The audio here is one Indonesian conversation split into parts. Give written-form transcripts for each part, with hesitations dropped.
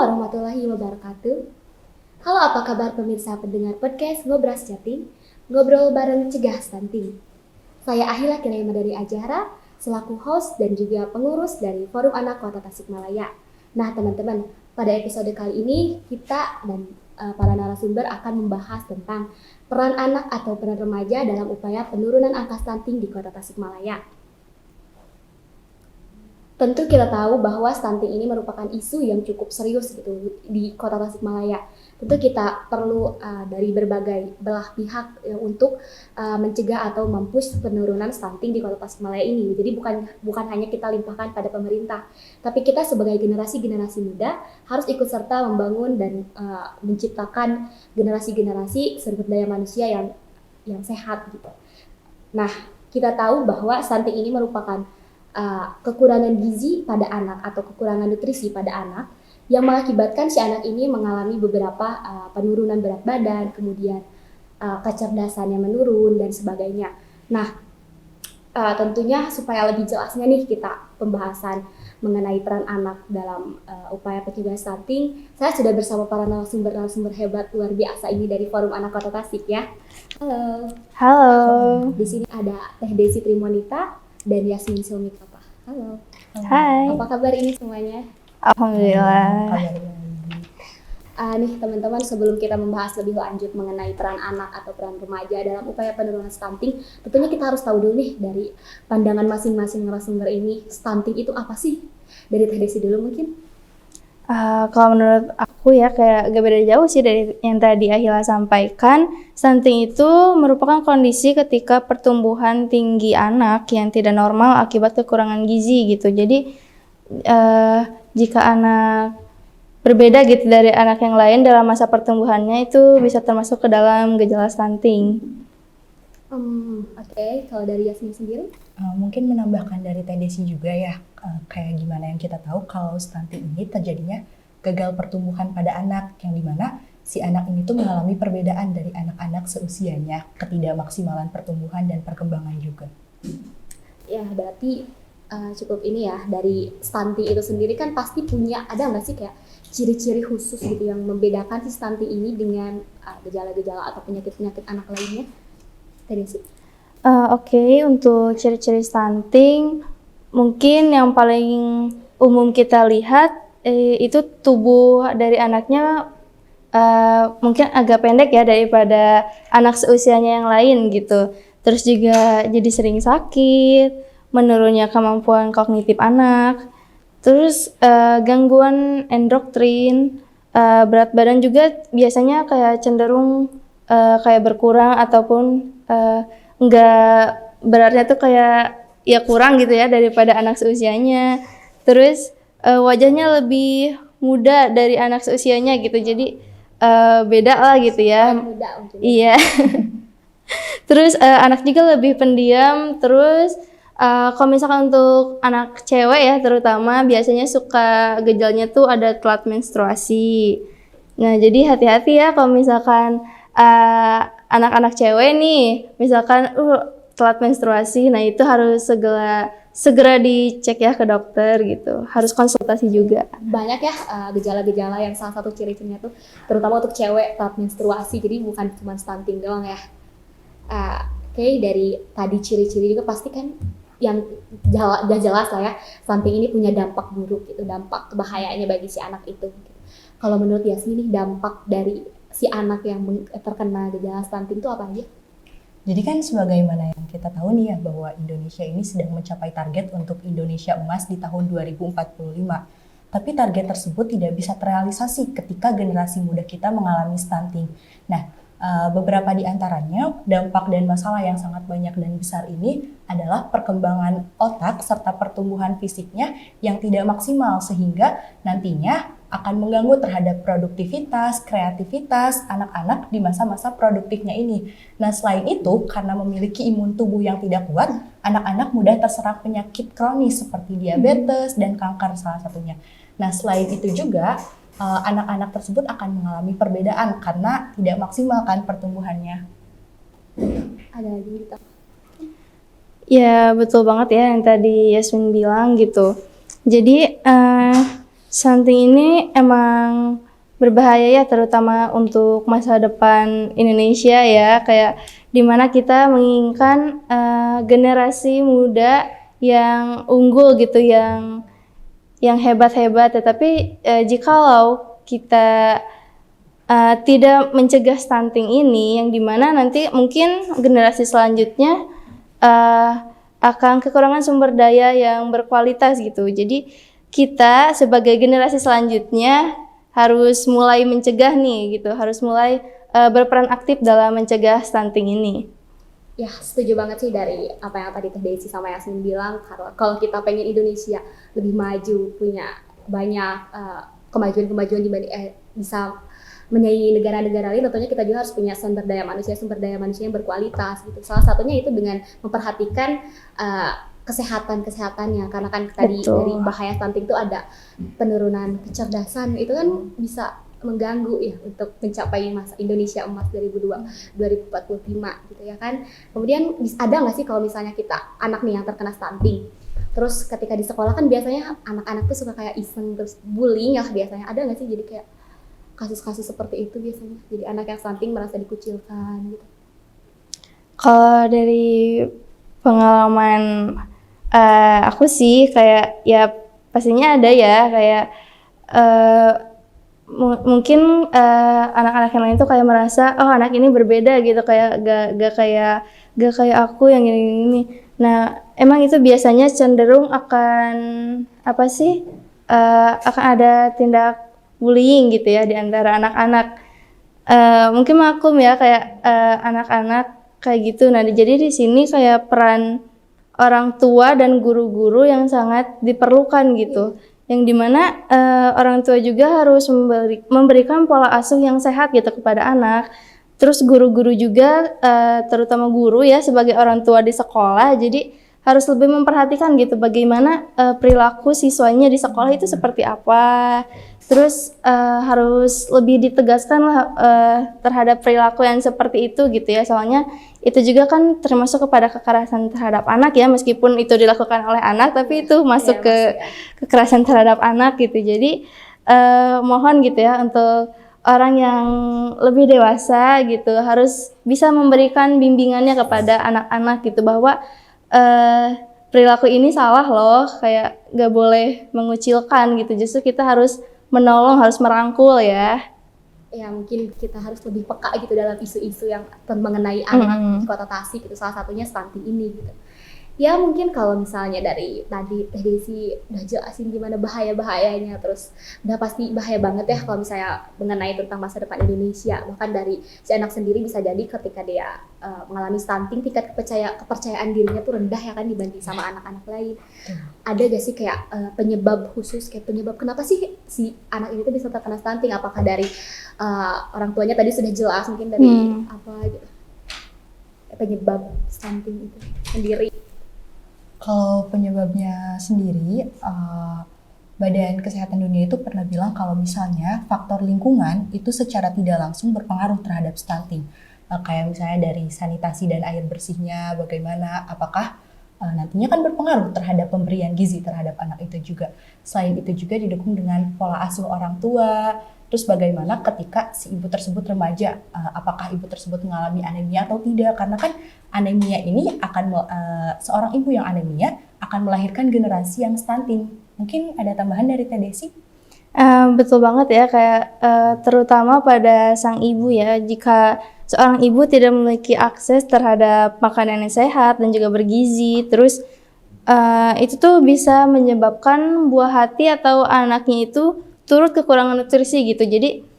warahmatullahi wabarakatuh. Halo, apa kabar pemirsa pendengar podcast Ngobras Jatim, ngobrol bareng cegah stunting. Saya Ahila Kirema dari Ajara, selaku host dan juga pengurus dari Forum Anak Kota Tasikmalaya. Nah teman-teman, pada episode kali ini kita dan para narasumber akan membahas tentang peran anak atau peran remaja dalam upaya penurunan angka stunting di Kota Tasikmalaya. Tentu kita tahu bahwa stunting ini merupakan isu yang cukup serius gitu di Kota Tasikmalaya. Tentu kita perlu dari berbagai belah pihak untuk mencegah atau mempush penurunan stunting di Kota Tasikmalaya ini. Jadi bukan hanya kita limpahkan pada pemerintah, tapi kita sebagai generasi muda harus ikut serta membangun dan menciptakan generasi sumber daya manusia yang sehat gitu. Nah, kita tahu bahwa stunting ini merupakan kekurangan gizi pada anak atau kekurangan nutrisi pada anak yang mengakibatkan si anak ini mengalami beberapa penurunan berat badan, kemudian kecerdasannya menurun dan sebagainya. Nah, tentunya supaya lebih jelasnya nih kita pembahasan mengenai peran anak dalam upaya pencegahan stunting, saya sudah bersama para narasumber hebat luar biasa ini dari Forum Anak Kota Tasik ya. Halo. Halo. Di sini ada Teh Desi Trimonita dan Yasmin Silmikapa. Halo. Hai. Apa kabar ini semuanya? Alhamdulillah. Nih teman-teman, sebelum kita membahas lebih lanjut mengenai peran anak atau peran remaja dalam upaya penurunan stunting, tentunya kita harus tahu dulu nih dari pandangan masing-masing narasumber ini, stunting itu apa sih? Dari Teh Desi dulu mungkin. Kalau menurut aku ya kayak gak beda jauh sih dari yang tadi Ahila sampaikan. Stunting itu merupakan kondisi ketika pertumbuhan tinggi anak yang tidak normal akibat kekurangan gizi gitu. Jadi jika anak berbeda gitu dari anak yang lain dalam masa pertumbuhannya, itu bisa termasuk ke dalam gejala stunting. Oke. Kalau dari Yasmin sendiri? Mungkin menambahkan dari Teh Desi juga ya, kayak gimana yang kita tahu kalau stunting ini terjadinya gagal pertumbuhan pada anak, yang dimana si anak ini tuh mengalami perbedaan dari anak-anak seusianya, ketidakmaksimalan pertumbuhan dan perkembangan juga. Ya berarti cukup ini ya, dari stunting itu sendiri kan pasti punya, ada nggak sih kayak ciri-ciri khusus gitu yang membedakan si stunting ini dengan gejala-gejala atau penyakit-penyakit anak lainnya? Teh Desi. Oke, untuk ciri-ciri stunting, mungkin yang paling umum kita lihat itu tubuh dari anaknya mungkin agak pendek ya daripada anak seusianya yang lain gitu. Terus juga jadi sering sakit, menurunnya kemampuan kognitif anak, terus gangguan endokrin, berat badan juga biasanya kayak cenderung kayak berkurang ataupun enggak, beratnya tuh kayak ya kurang gitu ya daripada anak seusianya. Terus wajahnya lebih muda dari anak seusianya gitu, jadi beda lah gitu ya. Muda mungkin. Iya. Terus anak juga lebih pendiam. Terus kalau misalkan untuk anak cewek ya terutama, biasanya suka gejalanya tuh ada telat menstruasi. Nah jadi hati-hati ya kalau misalkan anak-anak cewek nih misalkan telat menstruasi, nah itu harus segera dicek ya ke dokter gitu, harus konsultasi juga. Banyak ya gejala-gejala yang salah satu ciri-cirinya tuh terutama untuk cewek telat menstruasi, jadi bukan cuma stunting doang ya. Oke, dari tadi ciri-ciri juga pasti kan yang udah jelas lah ya, stunting ini punya dampak buruk gitu, dampak bahayanya bagi si anak itu gitu. Kalau menurut Yasmin nih, dampak dari si anak yang terkena gejala stunting itu apa aja? Jadi kan sebagaimana yang kita tahu nih ya, bahwa Indonesia ini sedang mencapai target untuk Indonesia Emas di tahun 2045. Tapi target tersebut tidak bisa terrealisasi ketika generasi muda kita mengalami stunting. Nah, beberapa di antaranya dampak dan masalah yang sangat banyak dan besar ini adalah perkembangan otak serta pertumbuhan fisiknya yang tidak maksimal, sehingga nantinya akan mengganggu terhadap produktivitas, kreativitas anak-anak di masa-masa produktifnya ini. Nah, selain itu, karena memiliki imun tubuh yang tidak kuat, anak-anak mudah terserang penyakit kronis seperti diabetes dan kanker salah satunya. Nah, selain itu juga, anak-anak tersebut akan mengalami perbedaan karena tidak maksimal kan pertumbuhannya. Ada lagi gitu? Ya betul banget ya yang tadi Yasmin bilang gitu. Jadi Stunting ini emang berbahaya ya, terutama untuk masa depan Indonesia ya, kayak dimana kita menginginkan generasi muda yang unggul gitu, yang hebat-hebat. Tetapi jikalau kita tidak mencegah stunting ini, yang dimana nanti mungkin generasi selanjutnya akan kekurangan sumber daya yang berkualitas gitu. Jadi kita sebagai generasi selanjutnya harus mulai mencegah nih gitu, harus mulai berperan aktif dalam mencegah stunting ini. Ya, setuju banget sih dari apa yang tadi Teh Desi sama Yasmin bilang, kalau kita pengen Indonesia lebih maju, punya banyak kemajuan-kemajuan bisa menyaingi negara-negara lain, tentunya kita juga harus punya sumber daya manusia yang berkualitas gitu. Salah satunya itu dengan memperhatikan kesehatannya, karena kan tadi dari bahaya stunting itu ada penurunan kecerdasan, itu kan bisa mengganggu ya untuk mencapai masa Indonesia Emas 2045 gitu ya kan. Kemudian ada nggak sih kalau misalnya kita anak nih yang terkena stunting, terus ketika di sekolah kan biasanya anak-anak tuh suka kayak iseng terus bullying ya biasanya, ada nggak sih jadi kayak kasus-kasus seperti itu biasanya, jadi anak yang stunting merasa dikucilkan gitu? Kalau dari pengalaman aku sih kayak ya pastinya ada ya, kayak mungkin anak-anak yang lain tuh kayak merasa oh anak ini berbeda gitu, kayak gak kayak aku yang ini. Nah emang itu biasanya cenderung akan akan ada tindak bullying gitu ya di antara anak-anak. Mungkin maklum ya kayak anak-anak kayak gitu. Nah jadi di sini kayak peran orang tua dan guru-guru yang sangat diperlukan gitu, yang dimana orang tua juga harus memberikan pola asuh yang sehat gitu kepada anak. Terus guru-guru juga terutama guru ya sebagai orang tua di sekolah, jadi harus lebih memperhatikan gitu bagaimana perilaku siswanya di sekolah itu seperti apa. Terus harus lebih ditegaskan lah terhadap perilaku yang seperti itu gitu ya, soalnya itu juga kan termasuk kepada kekerasan terhadap anak ya, meskipun itu dilakukan oleh anak tapi itu masuk ke kekerasan terhadap anak gitu. Jadi mohon gitu ya untuk orang yang lebih dewasa gitu harus bisa memberikan bimbingannya kepada anak-anak gitu, bahwa perilaku ini salah loh, kayak gak boleh mengucilkan gitu, justru kita harus menolong, harus merangkul ya. Ya mungkin kita harus lebih peka gitu dalam isu-isu yang mengenai anak di Kota Tasik gitu, salah satunya stunting ini gitu. Ya mungkin kalau misalnya dari tadi Teh Desi udah jelasin gimana bahaya-bahayanya, terus udah pasti bahaya banget ya kalau misalnya mengenai tentang masa depan Indonesia. Bahkan dari si anak sendiri bisa jadi ketika dia mengalami stunting, tingkat kepercayaan dirinya tuh rendah ya kan dibanding sama anak-anak lain. Ada gak sih kayak penyebab khusus, kayak penyebab kenapa sih si anak ini tuh bisa terkena stunting? Apakah dari orang tuanya tadi sudah jelas, mungkin dari apa gitu penyebab stunting itu sendiri? Kalau penyebabnya sendiri, Badan Kesehatan Dunia itu pernah bilang kalau misalnya faktor lingkungan itu secara tidak langsung berpengaruh terhadap stunting. Kayak misalnya dari sanitasi dan air bersihnya bagaimana, apakah nantinya kan berpengaruh terhadap pemberian gizi terhadap anak itu juga. Selain itu juga didukung dengan pola asuh orang tua, terus bagaimana ketika si ibu tersebut remaja, apakah ibu tersebut mengalami anemia atau tidak, karena kan anemia ini akan seorang ibu yang anemia akan melahirkan generasi yang stunting. Mungkin ada tambahan dari Teh Desi? Betul banget ya, kayak terutama pada sang ibu ya, jika seorang ibu tidak memiliki akses terhadap makanan yang sehat dan juga bergizi, terus itu tuh bisa menyebabkan buah hati atau anaknya itu turut kekurangan nutrisi gitu. Jadi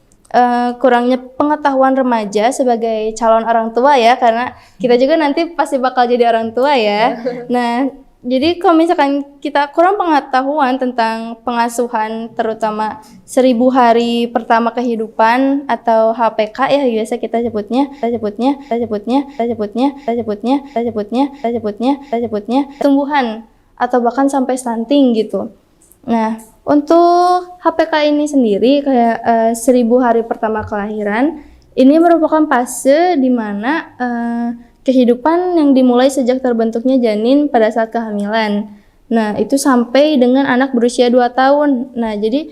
kurangnya pengetahuan remaja sebagai calon orang tua ya, karena kita juga nanti pasti bakal jadi orang tua ya. Nah, jadi kalau misalkan kita kurang pengetahuan tentang pengasuhan, terutama 1000 hari pertama kehidupan atau HPK ya biasa kita sebutnya tumbuhan atau bahkan sampai stunting gitu. Nah, untuk HPK ini sendiri kayak 1000 hari pertama kelahiran ini merupakan fase di mana kehidupan yang dimulai sejak terbentuknya janin pada saat kehamilan. Nah, itu sampai dengan anak berusia 2 tahun. Nah, jadi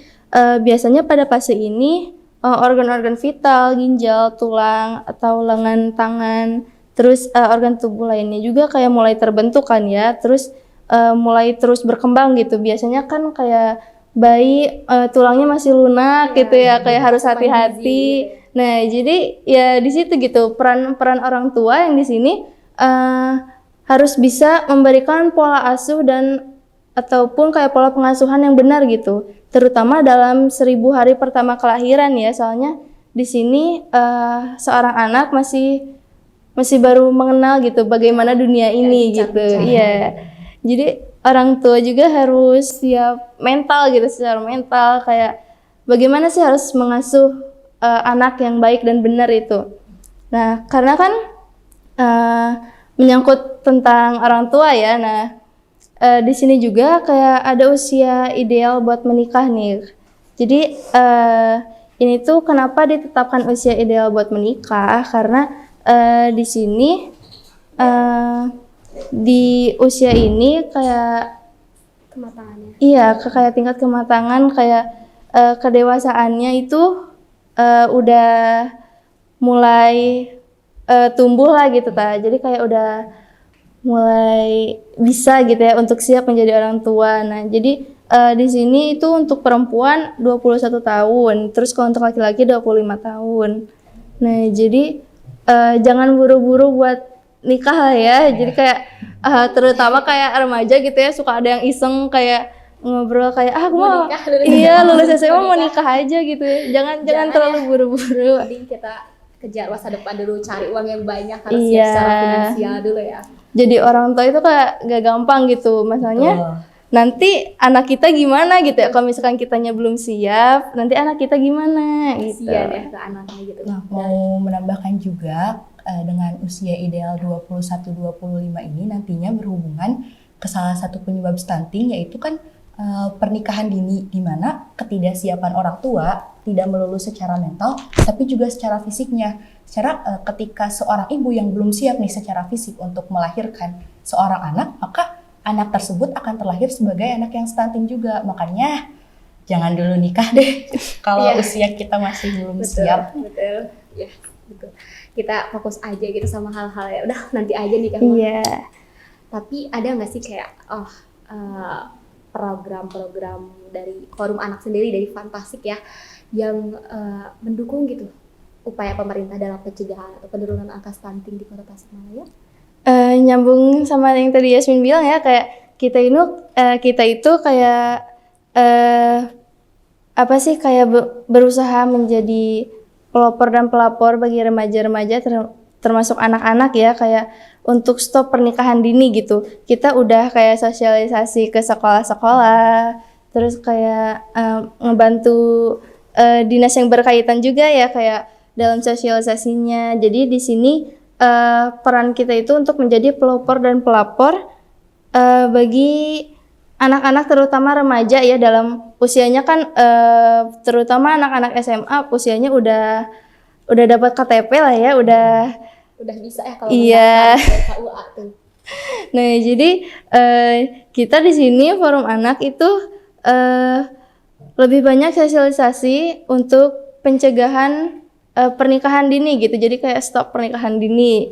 biasanya pada fase ini organ-organ vital, ginjal, tulang, atau lengan, tangan, terus organ tubuh lainnya juga kayak mulai terbentuk kan ya. Terus mulai terus berkembang gitu. Biasanya kan kayak bayi tulangnya masih lunak gitu ya, kayak harus hati-hati. Nah, jadi ya di situ gitu peran orang tua yang di sini harus bisa memberikan pola asuh dan ataupun kayak pola pengasuhan yang benar gitu, terutama dalam 1000 hari pertama kelahiran ya, soalnya di sini seorang anak masih baru mengenal gitu bagaimana dunia ini gitu. Iya. Jadi orang tua juga harus siap mental gitu, secara mental kayak bagaimana sih harus mengasuh anak yang baik dan benar itu. Nah, karena kan menyangkut tentang orang tua ya. Nah, di sini juga kayak ada usia ideal buat menikah nih. Jadi ini tuh kenapa ditetapkan usia ideal buat menikah? Karena di sini di usia ini kayak Kematangannya. iya, kayak tingkat kematangan kayak kedewasaannya itu udah mulai tumbuh lah gitu ta. Jadi kayak udah mulai bisa gitu ya untuk siap menjadi orang tua. Nah, jadi di sini itu untuk perempuan 21 tahun, terus kalau untuk laki-laki 25 tahun. Nah, jadi jangan buru-buru buat nikah lah ya. Jadi kayak terutama kayak remaja gitu ya, suka ada yang iseng kayak ngobrol kayak aku mau nikah, iya lulus SMA mau nikah aja gitu. Jangan terlalu buru-buru. Mending kita kejar masa depan dulu, cari uang yang banyak, harus siap Iya. secara finansial dulu ya. Jadi orang tua itu kayak gak gampang gitu. Masalahnya nanti anak kita gimana gitu ya, kalau misalkan kitanya belum siap, nanti anak kita gimana gitu. Kasian ya ke anaknya gitu. Nah, mau menambahkan juga dengan usia ideal 21-25 ini nantinya berhubungan ke salah satu penyebab stunting, yaitu kan pernikahan dini, di mana ketidaksiapan orang tua tidak melulu secara mental tapi juga secara fisiknya. Ketika seorang ibu yang belum siap nih secara fisik untuk melahirkan seorang anak, maka anak tersebut akan terlahir sebagai anak yang stunting juga. Makanya jangan dulu nikah deh kalau usia kita masih belum siap. Betul. Ya, betul. Kita fokus aja gitu sama hal-hal ya. Udah nanti aja nikah. Iya. Tapi ada nggak sih kayak program-program dari Forum Anak sendiri, dari Fantastik ya, yang mendukung gitu upaya pemerintah dalam pencegahan atau penurunan angka stunting di Kota Tasikmalaya? Nyambung sama yang tadi Yasmin bilang ya, kayak kita itu kayak apa sih, kayak berusaha menjadi pelopor dan pelapor bagi remaja-remaja termasuk anak-anak ya, kayak untuk stop pernikahan dini gitu. Kita udah kayak sosialisasi ke sekolah-sekolah, terus kayak ngebantu dinas yang berkaitan juga ya kayak dalam sosialisasinya. Jadi di sini peran kita itu untuk menjadi pelopor dan pelapor bagi anak-anak terutama remaja ya, dalam usianya kan terutama anak-anak SMA usianya udah dapat KTP lah ya, Udah bisa ya kalau iya. mendaftar KUA tuh. Nah, jadi kita di sini Forum Anak itu lebih banyak sosialisasi untuk pencegahan pernikahan dini gitu. Jadi kayak stop pernikahan dini.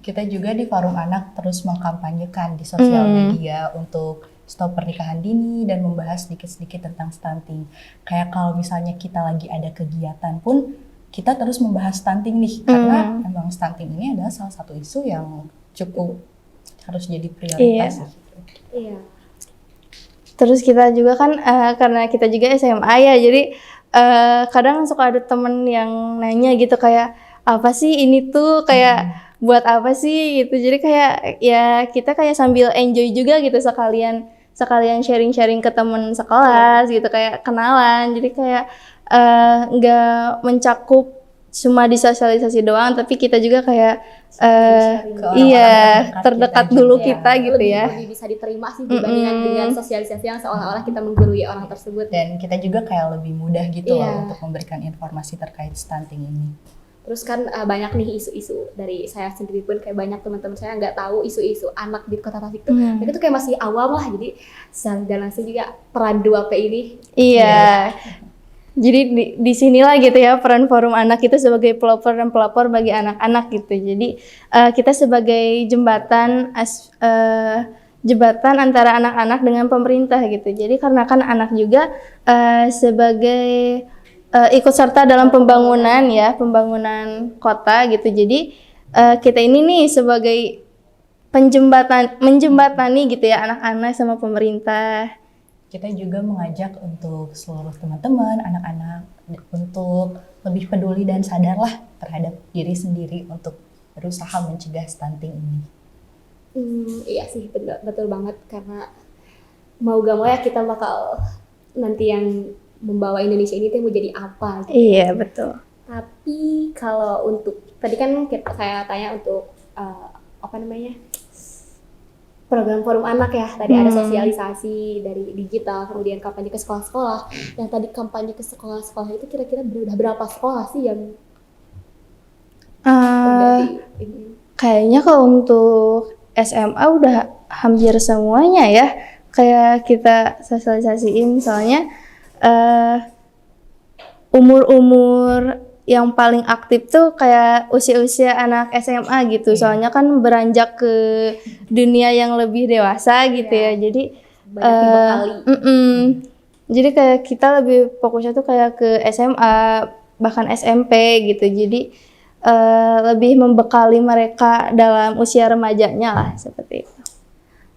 Kita juga di Forum Anak terus mengkampanyekan di sosial media untuk stop pernikahan dini dan membahas sedikit-sedikit tentang stunting. Kayak kalau misalnya kita lagi ada kegiatan pun kita terus membahas stunting nih, karena emang stunting ini adalah salah satu isu yang cukup harus jadi prioritas. Iya. Terus kita juga kan karena kita juga SMA ya, jadi kadang suka ada temen yang nanya gitu kayak apa sih ini tuh, kayak buat apa sih gitu. Jadi kayak ya kita kayak sambil enjoy juga gitu, sekalian sharing-sharing ke temen sekelas gitu, kayak kenalan. Jadi kayak nggak mencakup cuma di sosialisasi doang, tapi kita juga kayak terdekat dulu kita gitu ya. Lebih bisa diterima sih dibandingkan dengan sosialisasi yang seolah-olah kita menggurui orang tersebut. Dan kita juga kayak lebih mudah gitu loh untuk memberikan informasi terkait stunting ini. Terus kan banyak nih isu-isu dari saya sendiri pun, kayak banyak teman-teman saya nggak tahu isu-isu anak di Kota Tasik tuh. Mereka tuh kayak masih awam lah, jadi dan langsung juga peran 2P ini. Iya. Jadi di sinilah gitu ya peran forum anak itu sebagai pelopor dan pelopor bagi anak-anak gitu. Jadi kita sebagai jembatan antara anak-anak dengan pemerintah gitu. Jadi karena kan anak juga sebagai ikut serta dalam pembangunan kota gitu. Jadi kita ini nih sebagai menjembatani gitu ya anak-anak sama pemerintah. Kita juga mengajak untuk seluruh teman-teman, anak-anak untuk lebih peduli dan sadarlah terhadap diri sendiri untuk berusaha mencegah stunting ini. Iya sih, betul banget, karena mau gak mau ya kita bakal nanti yang membawa Indonesia ini tuh mau jadi apa gitu. Iya, betul. Tapi kalau untuk tadi kan saya tanya untuk program forum anak ya, tadi ada sosialisasi dari digital, kemudian kampanye ke sekolah-sekolah. Yang tadi kampanye ke sekolah-sekolah itu kira-kira udah berapa sekolah sih yang terjadi ini? Kayaknya kalau untuk SMA udah hampir semuanya ya, kayak kita sosialisasiin, soalnya umur-umur yang paling aktif tuh kayak usia-usia anak SMA gitu, soalnya kan beranjak ke dunia yang lebih dewasa gitu ya, jadi Banyak dibekali. Jadi kayak kita lebih fokusnya tuh kayak ke SMA bahkan SMP gitu, jadi lebih membekali mereka dalam usia remajanya lah, seperti itu.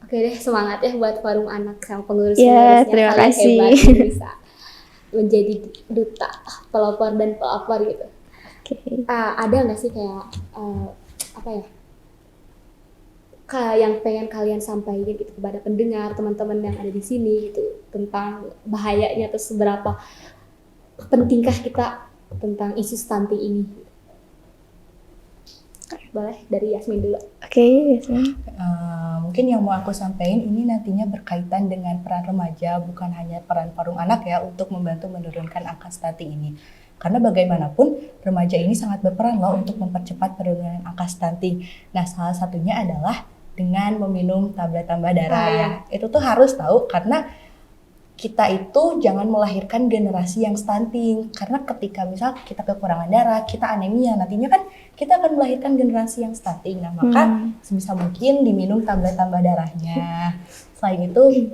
Oke deh, semangat ya buat forum anak sama pengurus-pengurusnya. Ya, terima kasih. Hebat ini bisa menjadi duta pelopor dan pelopor gitu. Okay. Ada nggak sih kayak kayak yang pengen kalian sampaikan gitu kepada pendengar, teman-teman yang ada di sini gitu, tentang bahayanya atau seberapa pentingkah kita tentang isu stunting ini? Boleh dari Yasmin dulu. Oke, Yasmin. Mungkin yang mau aku sampaikan ini nantinya berkaitan dengan peran remaja, bukan hanya peran forum anak ya untuk membantu menurunkan angka stunting ini. Karena bagaimanapun remaja ini sangat berperan loh untuk mempercepat penurunan angka stunting. Nah, salah satunya adalah dengan meminum tablet tambah darah. Itu tuh harus tahu, karena kita itu jangan melahirkan generasi yang stunting. Karena ketika misal kita kekurangan darah, kita anemia, nantinya kan kita akan melahirkan generasi yang stunting. Nah, maka sebisa mungkin diminum tablet tambah darahnya. Selain itu,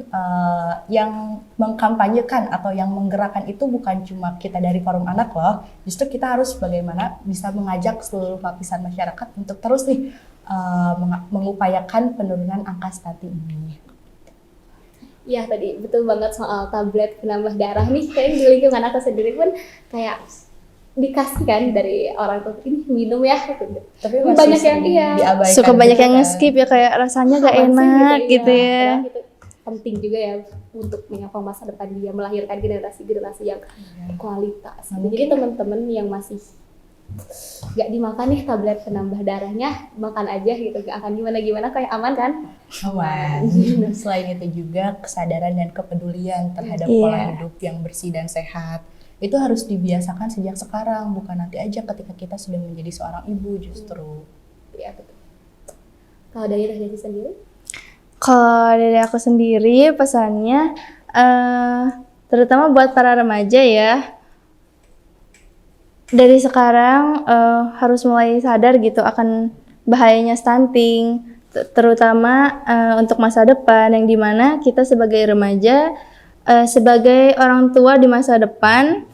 yang mengkampanyekan atau yang menggerakkan itu bukan cuma kita dari forum anak loh. Justru kita harus bagaimana bisa mengajak seluruh lapisan masyarakat untuk terus nih mengupayakan penurunan angka stunting ini. Iya, tadi betul banget soal tablet penambah darah nih. Kayaknya di lingkungan aku sendiri pun kayak dikasih kan dari orang tua, ini minum ya gitu. Tapi banyak yang diabaikan, suka banyak yang kan. nge-skip ya, kayak rasanya gak enak gitu ya. Itu penting juga ya untuk menyokong masa depan dia, melahirkan generasi-generasi yang kualitas. Jadi teman-teman yang masih gak dimakan nih tablet penambah darahnya, makan aja gitu, gak akan gimana-gimana, kayak aman kan? Aman. Selain itu juga kesadaran dan kepedulian terhadap pola hidup yang bersih dan sehat. Itu harus dibiasakan sejak sekarang, bukan nanti aja ketika kita sudah menjadi seorang ibu justru. Iya, betul. Kalau dari Desi sendiri? Kalau dari aku sendiri pesannya, terutama buat para remaja ya, dari sekarang harus mulai sadar gitu akan bahayanya stunting, terutama untuk masa depan, yang dimana kita sebagai remaja, sebagai orang tua di masa depan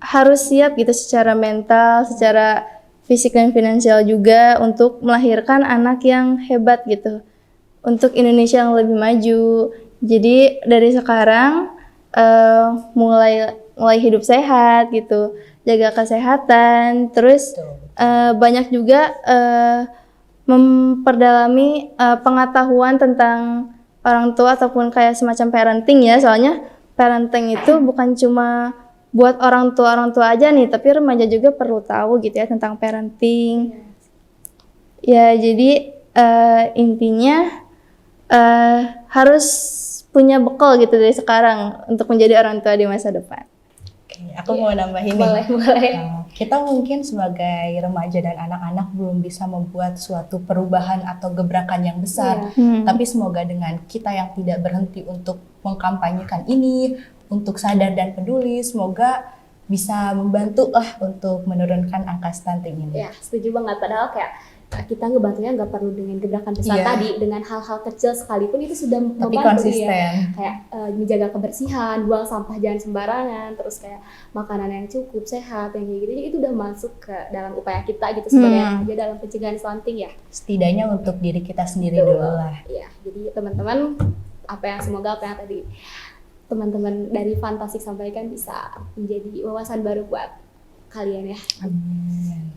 harus siap gitu secara mental, secara fisik dan finansial juga untuk melahirkan anak yang hebat gitu, untuk Indonesia yang lebih maju. Jadi dari sekarang mulai hidup sehat gitu, jaga kesehatan, terus banyak juga memperdalami pengetahuan tentang orang tua ataupun kayak semacam parenting ya, soalnya parenting itu bukan cuma buat orang tua aja nih, tapi remaja juga perlu tahu gitu ya tentang parenting. Ya jadi intinya harus punya bekal gitu dari sekarang untuk menjadi orang tua di masa depan. Oke, aku mau nambahin nih. Boleh, boleh. Kita mungkin sebagai remaja dan anak-anak belum bisa membuat suatu perubahan atau gebrakan yang besar. Iya. Tapi semoga dengan kita yang tidak berhenti untuk mengkampanyekan ini, untuk sadar dan peduli, semoga bisa membantu lah untuk menurunkan angka stunting ini. Ya, setuju banget. Padahal kayak kita ngebantunya nggak perlu dengan gebrakan besar Iya. tadi, dengan hal-hal kecil sekalipun itu sudah Tapi membantu konsisten. ya. Kayak menjaga kebersihan, buang sampah jangan sembarangan, terus kayak makanan yang cukup, sehat, yang kayak gitu. Jadi itu udah masuk ke dalam upaya kita gitu sebagai remaja dalam pencegahan stunting ya. Setidaknya untuk diri kita sendiri Betul. dulu lah. Iya, jadi teman-teman semoga apa yang tadi teman-teman dari Fantastik sampaikan bisa menjadi wawasan baru buat kalian ya. Amin.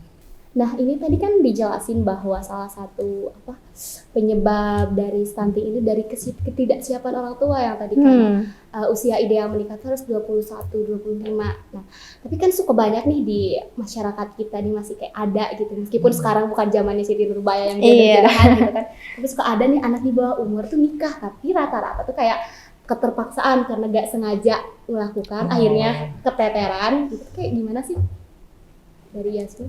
Nah, ini tadi kan dijelasin bahwa salah satu penyebab dari stunting ini dari ketidaksiapan orang tua yang tadi kan usia ideal menikah harus 21-25. Nah, tapi kan suka banyak nih di masyarakat kita nih masih kayak ada gitu. Meskipun sekarang bukan zamannya Siti Nurbaya yang jodoh-jodohan gitu kan. Tapi suka ada nih anak di bawah umur tuh nikah, tapi rata-rata tuh kayak keterpaksaan karena gak sengaja melakukan, akhirnya keteteran gitu. Kayak gimana sih dari Yasmin?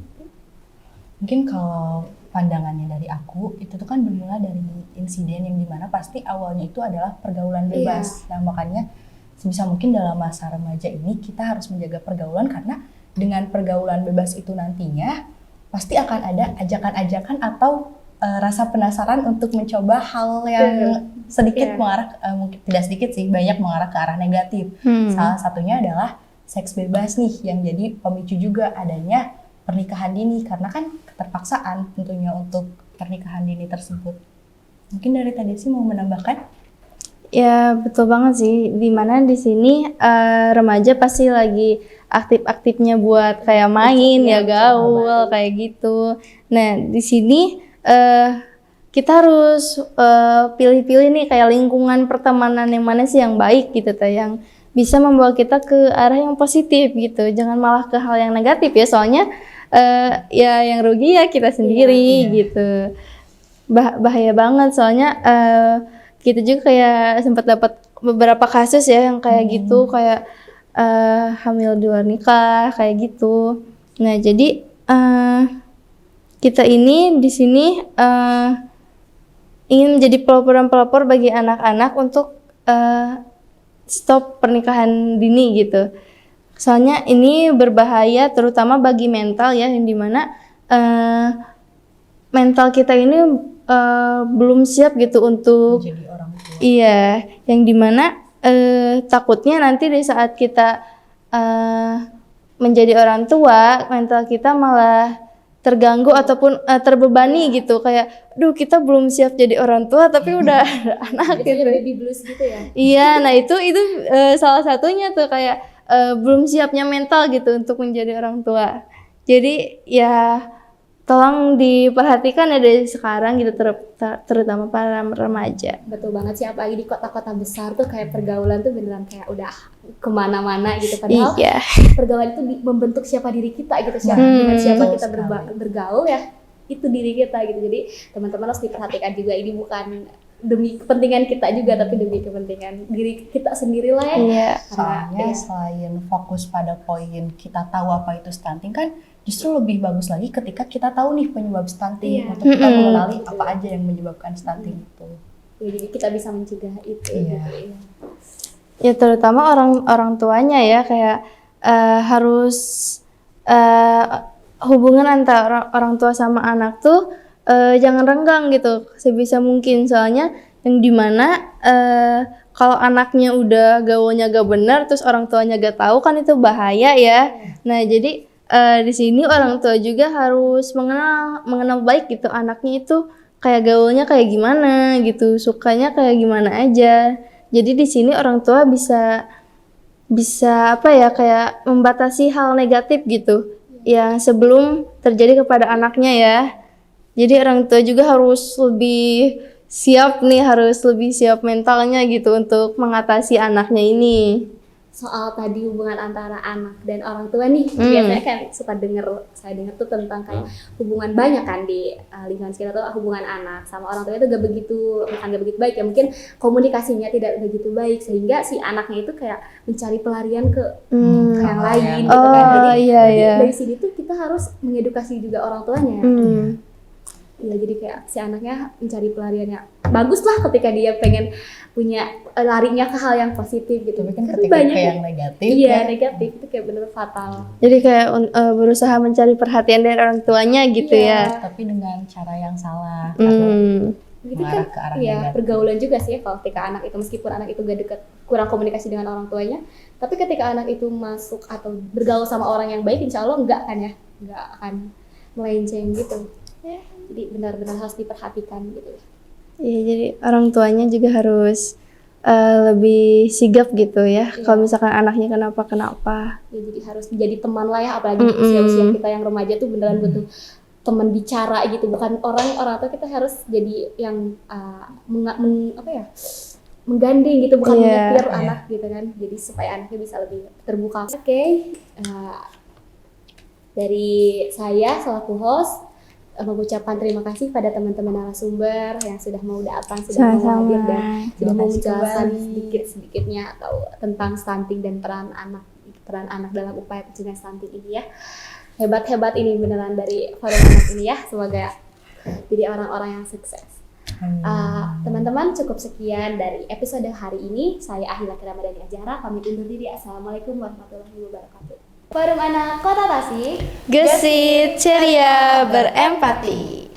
Mungkin kalau pandangannya dari aku, itu tuh kan bermula dari insiden yang dimana pasti awalnya itu adalah pergaulan bebas. Nah makanya sebisa mungkin dalam masa remaja ini kita harus menjaga pergaulan, karena dengan pergaulan bebas itu nantinya pasti akan ada ajakan-ajakan atau rasa penasaran untuk mencoba hal yang sedikit mengarah, mungkin tidak sedikit sih, banyak mengarah ke arah negatif. Salah satunya adalah seks bebas nih, yang jadi pemicu juga adanya pernikahan dini, karena kan keterpaksaan tentunya untuk pernikahan dini tersebut. Mungkin dari tadi sih mau menambahkan? Ya betul banget sih. Dimana di sini remaja pasti lagi aktif-aktifnya buat kayak main ya, gaul kayak gitu. Nah di sini kita harus pilih-pilih nih kayak lingkungan pertemanan yang mana sih yang baik gitu, yang bisa membawa kita ke arah yang positif gitu. Jangan malah ke hal yang negatif ya, soalnya ya yang rugi ya kita sendiri gitu. Bahaya banget soalnya kita juga kayak sempat dapat beberapa kasus ya yang kayak gitu, kayak hamil di luar nikah kayak gitu. Nah jadi kita ini di sini ingin menjadi pelopor bagi anak-anak untuk stop pernikahan dini gitu. Soalnya ini berbahaya terutama bagi mental ya, yang dimana mental kita ini belum siap gitu untuk Jadi orang tua. Iya, yang dimana takutnya nanti di saat kita menjadi orang tua, mental kita malah terganggu ataupun terbebani gitu, kayak duh kita belum siap jadi orang tua tapi udah ada anak Biasanya gitu. baby blues gitu ya. Iya, nah itu salah satunya tuh kayak belum siapnya mental gitu untuk menjadi orang tua. Jadi ya tolong diperhatikan ya dari sekarang gitu, terutama para remaja. Betul banget sih, apalagi di kota-kota besar tuh kayak pergaulan tuh beneran kayak udah kemana-mana gitu. Padahal Iya. pergaulan itu membentuk siapa diri kita gitu, dengan siapa kita bergaul ya, itu diri kita gitu. Jadi teman-teman harus diperhatikan juga, ini bukan demi kepentingan kita juga, tapi demi kepentingan diri kita sendiri lah ya. Iya. Soalnya selain fokus pada poin kita tahu apa itu stunting, kan justru lebih bagus lagi ketika kita tahu nih penyebab stunting, untuk kita mengenali apa aja yang menyebabkan stunting itu. Ya, jadi kita bisa mencegah itu. Iya. Gitu, ya. Ya terutama orang tuanya ya, kayak harus hubungan antara orang tua sama anak tuh jangan renggang gitu sebisa mungkin, soalnya yang dimana kalau anaknya udah gaulnya gak benar terus orang tuanya gak tahu kan itu bahaya ya. Nah jadi di sini orang tua juga harus mengenal baik gitu anaknya itu kayak gaulnya kayak gimana gitu, sukanya kayak gimana aja. Jadi di sini orang tua bisa apa ya, kayak membatasi hal negatif gitu yang sebelum terjadi kepada anaknya ya. Jadi orang tua juga harus lebih siap nih, harus lebih siap mentalnya gitu untuk mengatasi anaknya ini. soal tadi hubungan antara anak dan orang tua nih, biasanya kan suka saya dengar tuh tentang kayak hubungan banyak kan di lingkungan sekitar tuh, hubungan anak sama orang tua itu bukan gak begitu baik ya, mungkin komunikasinya tidak begitu baik sehingga si anaknya itu kayak mencari pelarian ke yang lain gitu kan. Jadi dari sini tuh kita harus mengedukasi juga orang tuanya. Ya, jadi kayak si anaknya mencari pelariannya bagus lah ketika dia pengen punya larinya ke hal yang positif gitu. Tapi kan Kan ketika banyak ke ya. yang negatif Iya, negatif itu kayak bener fatal. Jadi kayak berusaha mencari perhatian dari orang tuanya gitu ya. tapi dengan cara yang salah. Gitu Mengarah kan ke arah ya negatif. pergaulan juga sih ya, kalau ketika anak itu meskipun anak itu gak dekat, kurang komunikasi dengan orang tuanya, tapi ketika anak itu masuk atau bergaul sama orang yang baik, insya Allah enggak akan melenceng gitu ya. Jadi benar-benar harus diperhatikan gitu ya. Iya, jadi orang tuanya juga harus lebih sigap gitu ya. Kalau misalkan anaknya kenapa-kenapa. Ya, jadi harus menjadi teman lah ya, apalagi usia-usia kita yang remaja tuh beneran butuh teman bicara gitu, bukan orang tua. Kita harus jadi yang menggandeng gitu, bukan menyetir anak gitu kan. Jadi supaya anaknya bisa lebih terbuka. Oke. Dari saya selaku host mengucapkan terima kasih pada teman-teman narasumber yang sudah mau datang, sudah mau hadir dan sudah mau menjelaskan sedikit-sedikitnya atau tentang stunting dan peran anak dalam upaya pencegahan stunting ini ya. Hebat-hebat ini beneran dari forum anak ini ya. Semoga jadi orang-orang yang sukses. Teman-teman, cukup sekian dari episode hari ini. Saya Ahila Ramadhani Azhara pamit undur diri. Assalamualaikum warahmatullahi wabarakatuh. Forum Anak Kota Tasik, gesit, ceria, berempati.